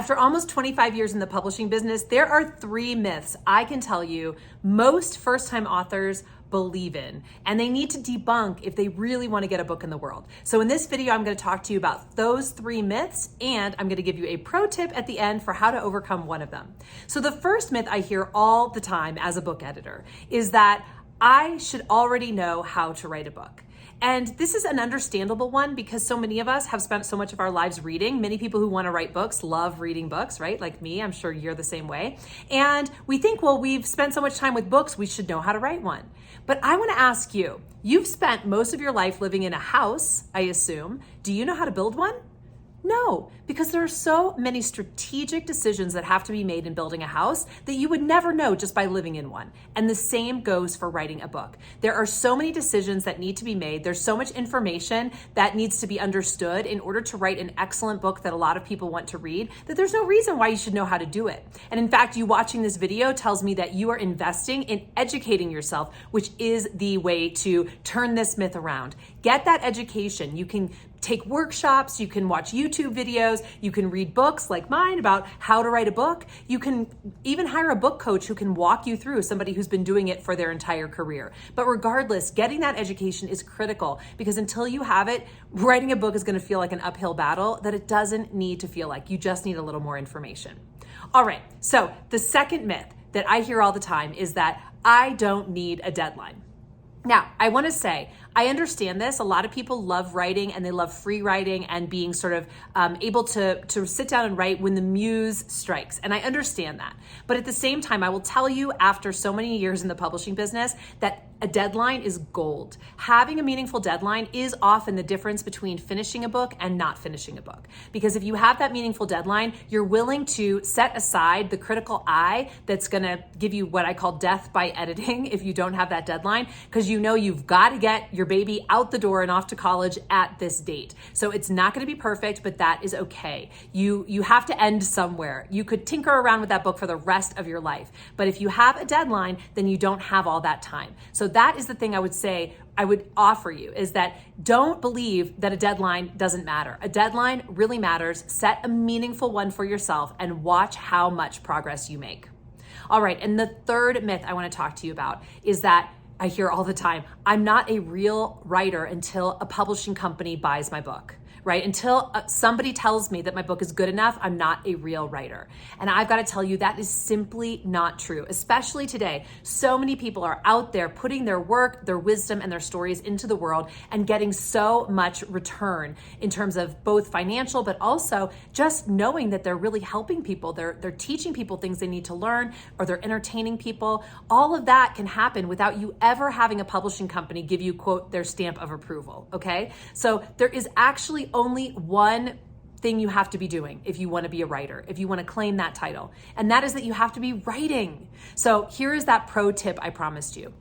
After almost 25 years in the publishing business, there are 3 myths I can tell you most first-time authors believe in, and they need to debunk if they really want to get a book in the world. So in this video, I'm going to talk to you about those 3 myths, and I'm going to give you a pro tip at the end for how to overcome one of them. So the first myth I hear all the time as a book editor is that I should already know how to write a book. And this is an understandable one because so many of us have spent so much of our lives reading. Many people who want to write books love reading books, right? Like me, I'm sure you're the same way. And we think, well, we've spent so much time with books, we should know how to write one. But I want to ask you, you've spent most of your life living in a house, I assume. Do you know how to build one? No, because there are so many strategic decisions that have to be made in building a house that you would never know just by living in one. And the same goes for writing a book. There are so many decisions that need to be made. There's so much information that needs to be understood in order to write an excellent book that a lot of people want to read, that there's no reason why you should know how to do it. And in fact, you watching this video tells me that you are investing in educating yourself, which is the way to turn this myth around. Get that education. You can take workshops, you can watch YouTube videos, you can read books like mine about how to write a book. You can even hire a book coach who can walk you through, somebody who's been doing it for their entire career. But regardless, getting that education is critical because until you have it, writing a book is going to feel like an uphill battle that it doesn't need to feel like. You just need a little more information. All right, so the second myth that I hear all the time is that I don't need a deadline. Now, I want to say, I understand this. A lot of people love writing and they love free writing and being sort of able to sit down and write when the muse strikes. And I understand that. But at the same time, I will tell you after so many years in the publishing business that a deadline is gold. Having a meaningful deadline is often the difference between finishing a book and not finishing a book. Because if you have that meaningful deadline, you're willing to set aside the critical eye that's going to give you what I call death by editing if you don't have that deadline, because you know you've got to get your baby out the door and off to college at this date. So it's not going to be perfect, but that is okay. You have to end somewhere. You could tinker around with that book for the rest of your life. But if you have a deadline, then you don't have all that time. So that is the thing I would say, I would offer you, is that don't believe that a deadline doesn't matter. A deadline really matters. Set a meaningful one for yourself and watch how much progress you make. All right, and the third myth I want to talk to you about is that I hear all the time, I'm not a real writer until a publishing company buys my book. Right? Until somebody tells me that my book is good enough, I'm not a real writer. And I've got to tell you, that is simply not true, especially today. So many people are out there putting their work, their wisdom, and their stories into the world and getting so much return in terms of both financial, but also just knowing that they're really helping people. They're teaching people things they need to learn, or they're entertaining people. All of that can happen without you ever having a publishing company give you, quote, their stamp of approval, okay? So there is actually only one thing you have to be doing if you want to be a writer, if you want to claim that title, and that is that you have to be writing. So here is that pro tip I promised you.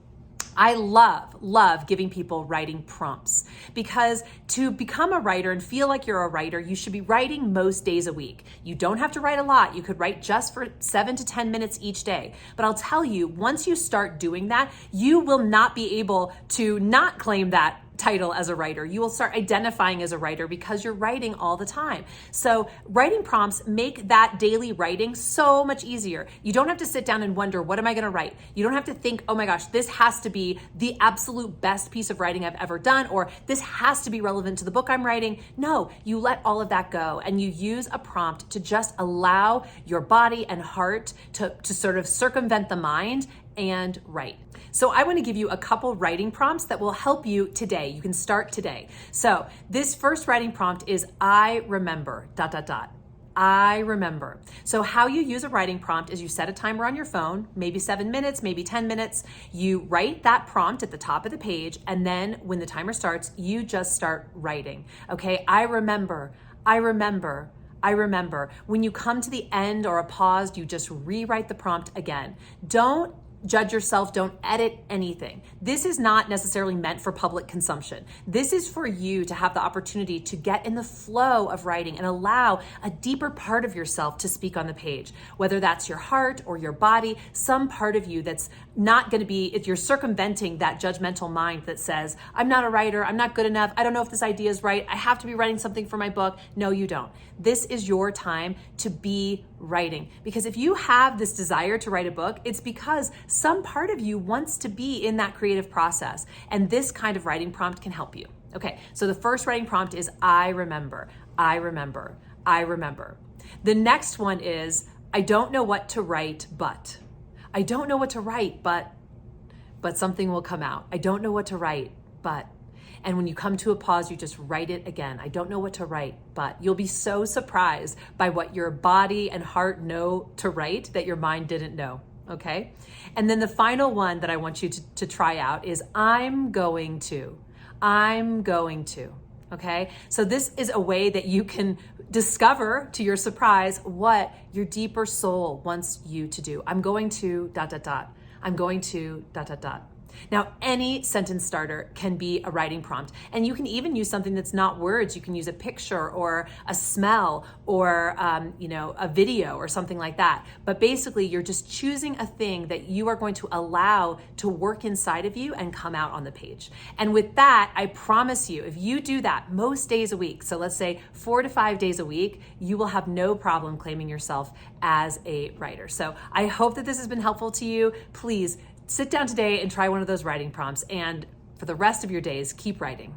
I love giving people writing prompts because to become a writer and feel like you're a writer, you should be writing most days a week. You don't have to write a lot. You could write just for 7 to 10 minutes each day. But I'll tell you, once you start doing that, you will not be able to not claim that title as a writer. You will start identifying as a writer because you're writing all the time. So writing prompts make that daily writing so much easier. You don't have to sit down and wonder, what am I going to write? You don't have to think, oh my gosh, this has to be the absolute best piece of writing I've ever done, or this has to be relevant to the book I'm writing. No, you let all of that go and you use a prompt to just allow your body and heart to sort of circumvent the mind and write. So I want to give you a couple writing prompts that will help you today. You can start today. So this first writing prompt is I remember, ... I remember. So how you use a writing prompt is you set a timer on your phone, maybe 7 minutes, maybe 10 minutes. You write that prompt at the top of the page, and then when the timer starts, you just start writing. Okay, I remember. When you come to the end or a pause, you just rewrite the prompt again. Don't judge yourself. Don't edit anything. This is not necessarily meant for public consumption. This is for you to have the opportunity to get in the flow of writing and allow a deeper part of yourself to speak on the page, whether that's your heart or your body, some part of you that's not going to be, if you're circumventing that judgmental mind that says, I'm not a writer, I'm not good enough, I don't know if this idea is right, I have to be writing something for my book. No, you don't. This is your time to be writing. Because if you have this desire to write a book, it's because some part of you wants to be in that creative process. And this kind of writing prompt can help you. Okay, so the first writing prompt is I remember, I remember, I remember. The next one is I don't know what to write, but. I don't know what to write, but something will come out. I don't know what to write, but. And when you come to a pause, you just write it again. I don't know what to write, but you'll be so surprised by what your body and heart know to write that your mind didn't know, okay? And then the final one that I want you to try out is I'm going to, okay? So this is a way that you can discover, to your surprise, what your deeper soul wants you to do. I'm going to ... I'm going to ... Now, any sentence starter can be a writing prompt, and you can even use something that's not words. You can use a picture or a smell or a video or something like that. But basically, you're just choosing a thing that you are going to allow to work inside of you and come out on the page. And with that, I promise you, if you do that most days a week, so let's say 4 to 5 days a week, you will have no problem claiming yourself as a writer. So I hope that this has been helpful to you. Please sit down today and try one of those writing prompts, and for the rest of your days, keep writing.